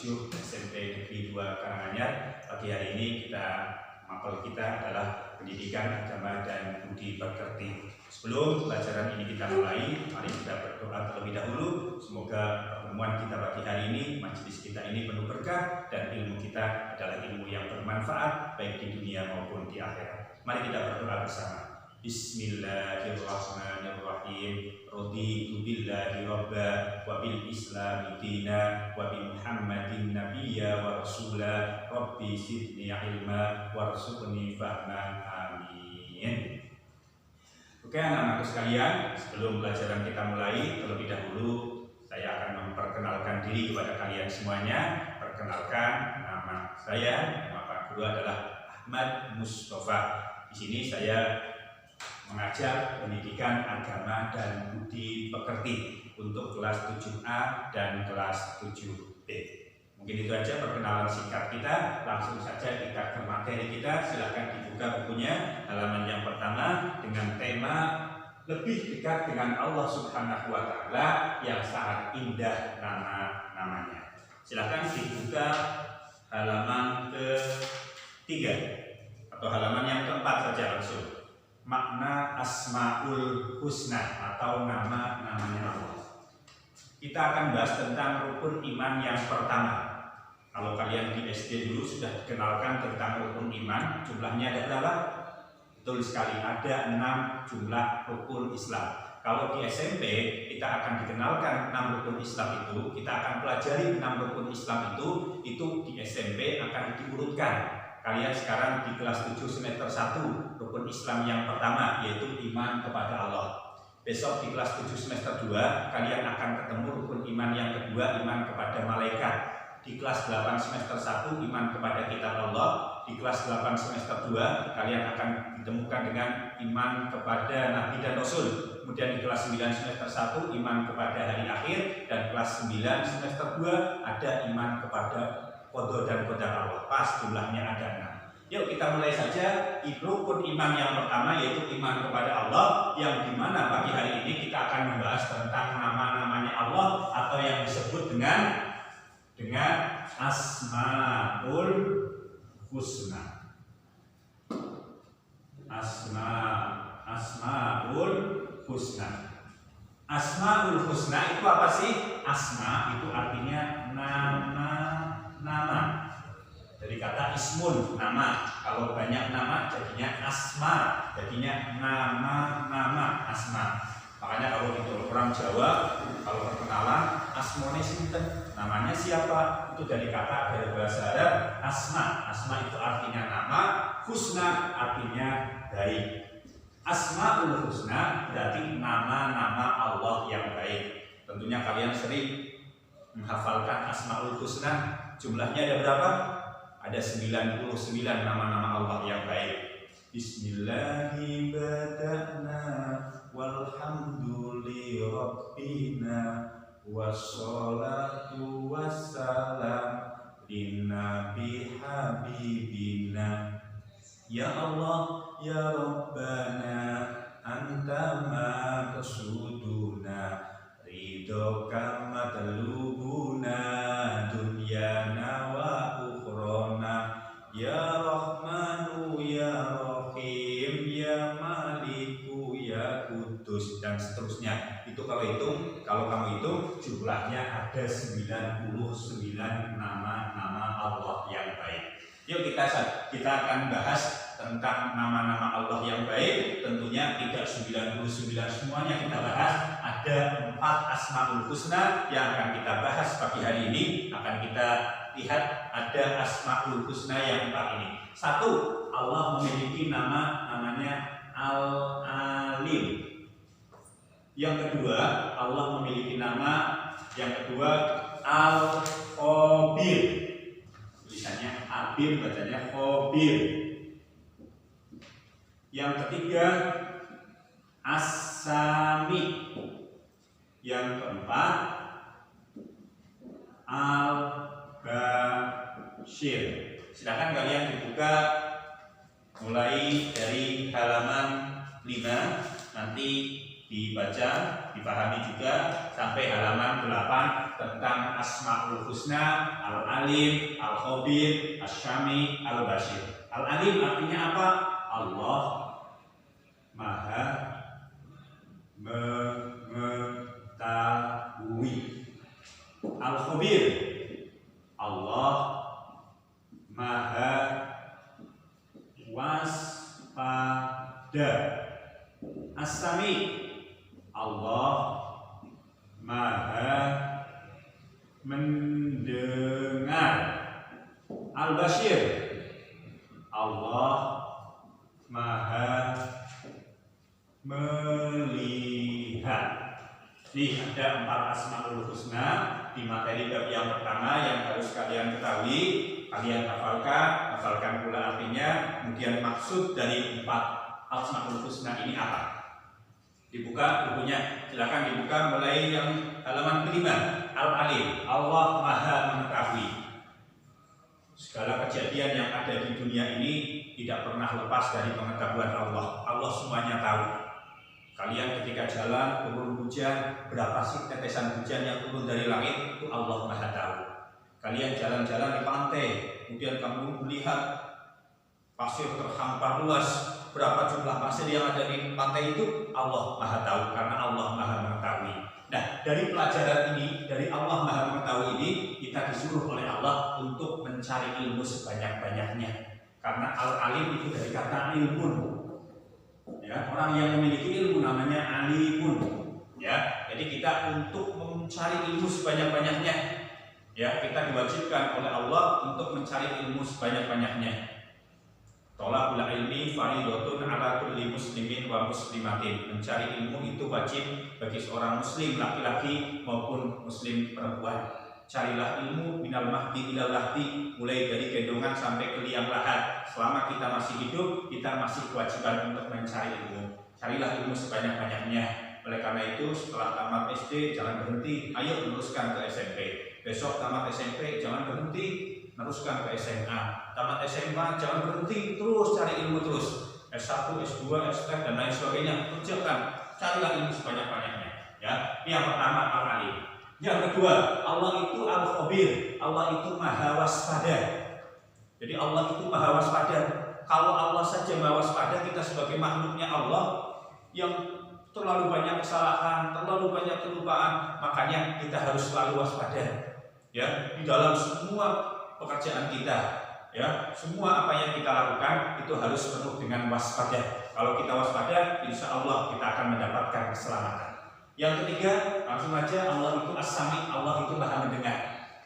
7 SMP Negeri 2 Karanganyar. Pagi hari ini mapel kita adalah pendidikan agama dan budi pekerti. Sebelum pelajaran ini kita mulai, mari kita berdoa terlebih dahulu. Semoga pertemuan kita pagi hari ini, majelis kita ini penuh berkah dan ilmu kita adalah ilmu yang bermanfaat baik di dunia maupun di akhirat. Mari kita berdoa bersama. Bismillahirrahmanirrahim. Raditu billahi rabba wa bil islami dina wa bi Muhammadin nabiyya wa rasula. Rabbi zidni ilma warzuqni fahma. Amin. Oke anak-anakku sekalian, sebelum pelajaran kita mulai, terlebih dahulu saya akan memperkenalkan diri kepada kalian semuanya. Perkenalkan, nama saya, nama Pak Guru adalah Ahmad Mustafa. Di sini saya mengajar pendidikan agama dan budi pekerti untuk kelas 7A dan kelas 7B. Mungkin itu aja perkenalan singkat kita. Langsung saja kita ke materi kita. Silahkan dibuka bukunya, halaman yang pertama dengan tema lebih dekat dengan Allah Subhanahu wa Ta'ala yang sangat indah nama-namanya. Silahkan dibuka halaman ke-3 atau halaman yang ke-4 saja langsung. Makna Asmaul Husna atau nama-namanya Allah. Kita akan bahas tentang rukun iman yang pertama. Kalau kalian di SD dulu sudah dikenalkan tentang rukun iman, jumlahnya ada berapa? Betul sekali, ada 6 jumlah rukun Islam. Kalau di SMP kita akan dikenalkan 6 rukun Islam itu, kita akan pelajari 6 rukun Islam itu di SMP akan diurutkan. Kalian sekarang di kelas 7 semester 1, rukun Islam yang pertama yaitu iman kepada Allah. Besok di kelas 7 semester 2, kalian akan ketemu rukun iman yang kedua, iman kepada malaikat. Di kelas 8 semester 1, iman kepada kitab Allah. Di kelas 8 semester 2, kalian akan ditemukan dengan iman kepada Nabi dan Rasul. Kemudian di kelas 9 semester 1, iman kepada hari akhir. Dan kelas 9 semester 2, ada iman kepada qada dan qadar Allah. Pas jumlahnya ada 6. Yuk kita mulai saja. Rukun iman yang pertama yaitu iman kepada Allah, yang dimana pagi hari ini kita akan membahas tentang nama-namanya Allah atau yang disebut dengan Asmaul Husna. Asmaul Husna. Asmaul Husna itu apa sih? Asma itu artinya nama. Dari kata ismun, nama. Kalau banyak nama jadinya asma, jadinya nama asma. Makanya kalau itu orang Jawa, kalau perkenalan asmone sinten, namanya siapa? Itu dari bahasa Arab asma. Asma itu artinya nama, husna artinya baik. Asmaul Husna berarti nama-nama Allah yang baik. Tentunya kalian sering menghafalkan Asmaul Husna. Jumlahnya ada berapa? Ada 99 nama-nama Allah yang baik. Bismillahirrahmanirrahim. Walhamdulillahirabbina wassalatu wassalam linnabi habibina. Ya Allah, ya Rabbana, anta maqsuduna, ridhoka matlubuna, dunyana wa ukhrona. Ya Rahmanu, ya Rahim, ya Maliku, ya Kudus, dan seterusnya. Itu kalau kamu hitung jumlahnya ada 99 nama-nama Allah yang baik. Yuk kita akan bahas tentang nama-nama Allah yang baik. Tentunya tidak 99 semuanya kita bahas. Ada 4 Asmaul Husna yang akan kita bahas pagi hari ini. Akan kita lihat ada Asmaul Husna yang 4 ini. 1. Allah memiliki namanya Al-Alim. Yang kedua, Allah memiliki nama yang kedua Al-Khabir. Tulisannya Abir, bacanya Khabir. Yang ketiga As-Sami. Yang keempat Al-Bashir. Silakan kalian dibuka mulai dari halaman 5, nanti dibaca, dipahami juga sampai halaman 8 tentang Asmaul Husna, Al-Alim, Al-Khabir, Asy-Syami, Al-Basyir. Al-Alim artinya apa? Allah Maha mengetahui. Al-Khabir, Allah Maha waspada. As-Sami, Allah Maha mendengar. Al-Basyir, Allah Maha melihat. Nih ada 4 Asmaul Husna di materi bab yang pertama yang harus kalian ketahui, kalian hafalkan pula artinya, kemudian maksud dari 4 Asmaul Husna ini apa. Dibuka bukunya, silakan dibuka mulai yang halaman kelima. Al-Alim, Allah Maha mengetahui. Segala kejadian yang ada di dunia ini tidak pernah lepas dari pengetahuan Allah. Allah semuanya tahu. Kalian ketika jalan, turun hujan, berapa sih tetesan hujan yang turun dari langit, itu Allah Maha tahu. Kalian jalan-jalan di pantai, kemudian kamu melihat pasir terhampar luas, berapa jumlah pasir yang ada di pantai itu, Allah Maha tahu, karena Allah Maha mengetahui. Nah, dari pelajaran ini, dari Allah Maha mengetahui ini, kita disuruh oleh Allah untuk mencari ilmu sebanyak-banyaknya. Karena al-alim itu dari kata ilmun. Ya, orang yang memiliki ilmu namanya alimun. Ya, jadi kita untuk mencari ilmu sebanyak-banyaknya. Ya, kita diwajibkan oleh Allah untuk mencari ilmu sebanyak-banyaknya. Thalabul ilmi fardhatun 'ala kulli muslimin wa muslimatin. Mencari ilmu itu wajib bagi seorang muslim laki-laki maupun muslim perempuan. Carilah ilmu minal mahdi ilal lahdi, mulai dari gendongan sampai ke liang lahat. Selama kita masih hidup, kita masih kewajiban untuk mencari ilmu. Carilah ilmu sebanyak-banyaknya. Oleh karena itu, setelah tamat SD jangan berhenti, ayo teruskan ke SMP. Besok tamat SMP jangan berhenti, teruskan ke SMA. Tamat SMA jangan berhenti, terus cari ilmu terus. S1, S2, S3 dan lain sebagainya, kerjakan. Carilah ilmu sebanyak-banyaknya. Ya, ini yang pertama al-alim. Yang kedua, Allah itu al-khabir, Allah itu maha waspada. Jadi Allah itu maha waspada. Kalau Allah saja maha waspada, kita sebagai makhluknya Allah yang terlalu banyak kesalahan, terlalu banyak kelupaan, makanya kita harus selalu waspada. Ya, di dalam semua pekerjaan kita, ya, semua apa yang kita lakukan itu harus penuh dengan waspada. Kalau kita waspada, insya Allah kita akan mendapatkan keselamatan. Yang ketiga, langsung aja, Allah itu as-sami, Allah itu maha mendengar.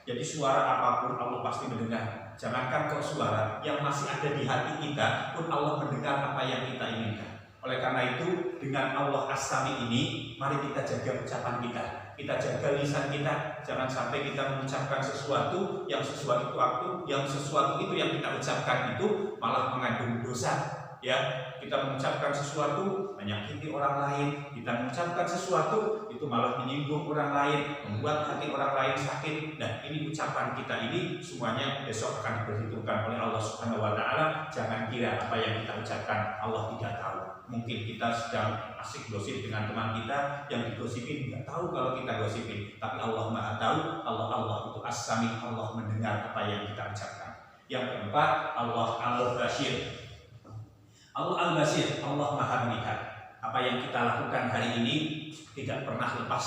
Jadi suara apapun Allah pasti mendengar. Jangankan kok suara yang masih ada di hati kita pun Allah mendengar apa yang kita inginkan. Oleh karena itu, dengan Allah as-sami ini, mari kita jaga ucapan kita. Kita jaga lisan kita, jangan sampai kita mengucapkan sesuatu yang sesuatu itu yang kita ucapkan itu malah mengandung dosa. Ya, kita mengucapkan sesuatu menyakiti orang lain, kita mengucapkan sesuatu itu malah menyinggung orang lain, membuat hati orang lain sakit. Nah, ini ucapan kita ini semuanya besok akan diperhitungkan oleh Allah Subhanahu wa taala. Jangan kira apa yang kita ucapkan Allah tidak tahu. Mungkin kita sedang asik gosip dengan teman kita, yang digosipin nggak tahu kalau kita gosipin, tapi Allah Maha tahu. Allah itu as-sami, Allah mendengar apa yang kita ucapkan. Yang keempat, Allah al-Basyir. Allah al-Basir, Allah maha melihat. Apa yang kita lakukan hari ini tidak pernah lepas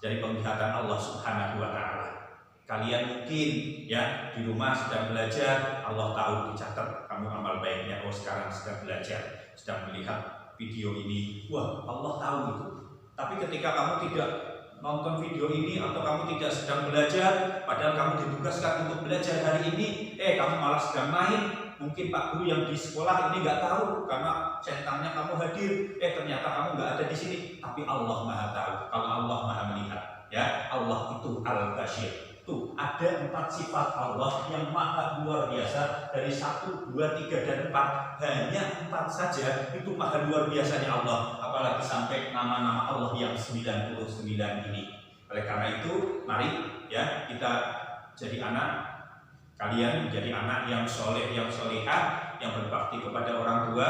dari penglihatan Allah Subhanahu wa taala. Kalian mungkin ya di rumah sedang belajar, Allah tahu, dicatat kamu amal baiknya. Oh, sekarang sedang belajar, sedang melihat video ini. Wah, Allah tahu itu. Tapi ketika kamu tidak nonton video ini atau kamu tidak sedang belajar, padahal kamu ditugaskan untuk belajar hari ini, kamu malah sedang main. Mungkin Pak Guru yang di sekolah ini nggak tahu karena centangnya kamu hadir, ternyata kamu nggak ada di sini. Tapi Allah Maha tahu. Kalau Allah Maha melihat, ya, Allah itu al-Basyir. Tuh ada 4 sifat Allah yang maha luar biasa. Dari 1, 2, 3 dan 4, hanya 4 saja itu maha luar biasanya Allah. Apalagi sampai nama-nama Allah yang 99 ini. Oleh karena itu, mari ya kita jadi anak. Kalian menjadi anak yang soleh, yang solehah, yang berbakti kepada orang tua,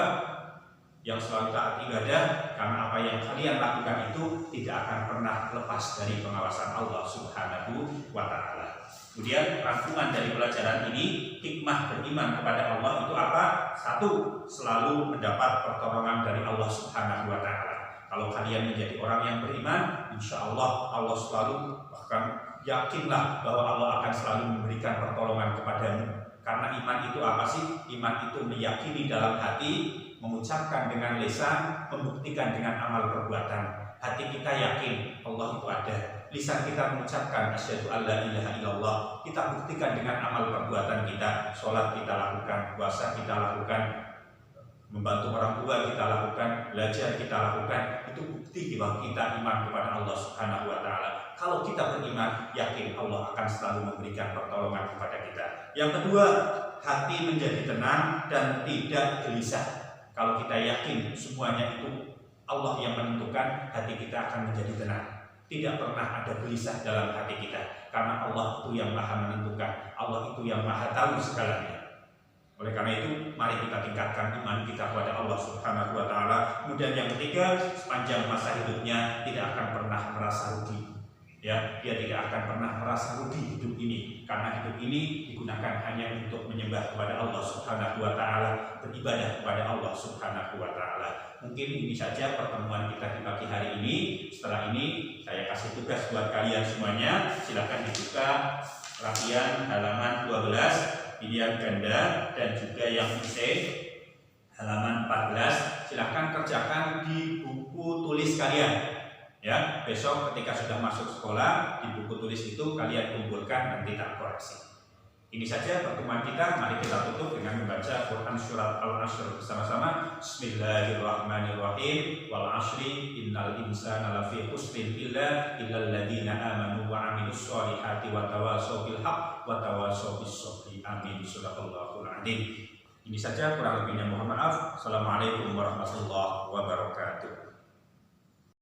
yang selalu taat ibadah, karena apa yang kalian lakukan itu tidak akan pernah lepas dari pengawasan Allah Subhanahu wa Ta'ala. Kemudian rangkuman dari pelajaran ini, hikmah beriman kepada Allah itu apa? Satu, selalu mendapat pertolongan dari Allah Subhanahu wa Ta'ala. Kalau kalian menjadi orang yang beriman, insya Allah Allah selalu, bahkan yakinlah bahwa Allah akan selalu memberikan pertolongan kepadamu. Karena iman itu apa sih? Iman itu meyakini dalam hati, mengucapkan dengan lisan, membuktikan dengan amal perbuatan. Hati kita yakin Allah itu ada, lisan kita mengucapkan asyhadu alla ilaha illallah, kita buktikan dengan amal perbuatan kita. Sholat kita lakukan, puasa kita lakukan, membantu orang tua kita lakukan, belajar kita lakukan. Itu bukti bahwa kita iman kepada Allah Subhanahu wa Ta'ala. Kalau kita beriman, yakin Allah akan selalu memberikan pertolongan kepada kita. Yang kedua, hati menjadi tenang dan tidak gelisah. Kalau kita yakin semuanya itu Allah yang menentukan, hati kita akan menjadi tenang. Tidak pernah ada gelisah dalam hati kita, karena Allah itu yang maha menentukan, Allah itu yang maha tahu segalanya. Oleh karena itu, mari kita tingkatkan iman kita kepada Allah Subhanahu wa Ta'ala. Kemudian yang ketiga, sepanjang masa hidupnya tidak akan pernah merasa rugi. Ya, dia tidak akan pernah merasa rugi hidup ini, karena hidup ini digunakan hanya untuk menyembah kepada Allah Subhanahu wa Ta'ala, beribadah kepada Allah Subhanahu wa Ta'ala. Mungkin ini saja pertemuan kita di pagi hari ini. Setelah ini saya kasih tugas buat kalian semuanya. Silakan dibuka rangkaian halaman 12 pilihan ganda, dan juga yang C halaman 14. Silakan kerjakan di buku tulis kalian. Ya, besok ketika sudah masuk sekolah, di buku tulis itu kalian kumpulkan, nanti tak koreksi. Ini saja pertemuan kita. Mari kita tutup dengan membaca Quran surat Al-Ashr bersama-sama. Bismillahirrahmanirrahim. Wal asri innal insana lafi khusrin illa alladziina amanu wa 'amilus shalihati wa tawashaw bil haqq wa tawashaw bis sabri. Amin. Shadaqallahul 'adzim. Ini saja, kurang lebihnya mohon maaf. Assalamualaikum warahmatullahi wabarakatuh.